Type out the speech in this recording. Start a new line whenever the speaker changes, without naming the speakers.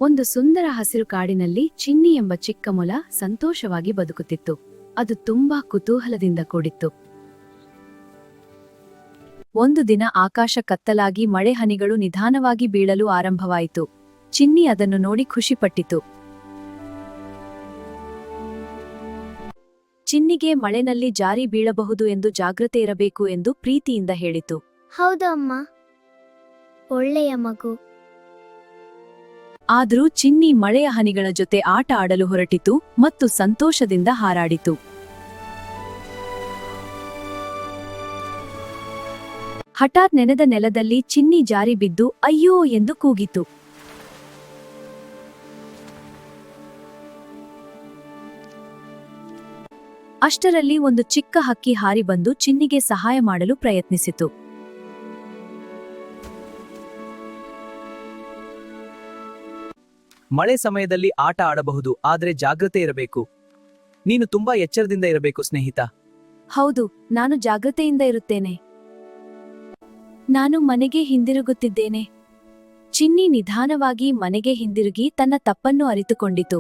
ಒಂದು ಸುಂದರ ಹಸಿರು ಕಾಡಿನಲ್ಲಿ ಚಿನ್ನಿ ಎಂಬ ಚಿಕ್ಕ ಮೊಲ ಸಂತೋಷವಾಗಿ ಬದುಕುತ್ತಿತ್ತು. ಅದು ತುಂಬಾ ಕುತೂಹಲದಿಂದ ಕೂಡಿತ್ತು. ಒಂದು ದಿನ ಆಕಾಶ ಕತ್ತಲಾಗಿ ಮಳೆ ಹನಿಗಳು ನಿಧಾನವಾಗಿ ಬೀಳಲು ಆರಂಭವಾಯಿತು. ಚಿನ್ನಿ ಅದನ್ನು ನೋಡಿ ಖುಷಿಪಟ್ಟಿತು. ಚಿನ್ನಿಗೆ ಮಳೆನಲ್ಲಿ ಜಾರಿ ಬೀಳಬಹುದು ಎಂದು ಜಾಗ್ರತೆ ಇರಬೇಕು ಎಂದು ಪ್ರೀತಿಯಿಂದ ಹೇಳಿತು.
ಹೌದು ಅಮ್ಮ, ಒಳ್ಳೆಯ ಮಗು.
ಆದರೂ ಚಿನ್ನಿ ಮಳೆಯ ಹನಿಗಳ ಜೊತೆ ಆಟ ಆಡಲು ಹೊರಟಿತು ಮತ್ತು ಸಂತೋಷದಿಂದ ಹಾರಾಡಿತು. ಹಠಾತ್ ನೆನೆದ ನೆಲದಲ್ಲಿ ಚಿನ್ನಿ ಜಾರಿ ಬಿದ್ದು ಅಯ್ಯೋ ಎಂದು ಕೂಗಿತು. ಅಷ್ಟರಲ್ಲಿ ಒಂದು ಚಿಕ್ಕ ಹಕ್ಕಿ ಹಾರಿ ಬಂದು ಚಿನ್ನಿಗೆ ಸಹಾಯ ಮಾಡಲು ಪ್ರಯತ್ನಿಸಿತು.
ಮಳೆ ಸಮಯದಲ್ಲಿ ಆಟ ಆಡಬಹುದು, ಆದರೆ ಜಾಗ್ರತೆ ಇರಬೇಕು. ನೀನು ತುಂಬಾ ಎಚ್ಚರದಿಂದ ಇರಬೇಕು ಸ್ನೇಹಿತ.
ಹೌದು, ನಾನು ಜಾಗ್ರತೆಯಿಂದ ಇರುತ್ತೇನೆ. ನಾನು ಮನೆಗೆ ಹಿಂದಿರುಗುತ್ತಿದ್ದೇನೆ. ಚಿನ್ನಿ ನಿಧಾನವಾಗಿ ಮನೆಗೆ ಹಿಂದಿರುಗಿ ತನ್ನ ತಪ್ಪನ್ನು ಅರಿತುಕೊಂಡಿತು.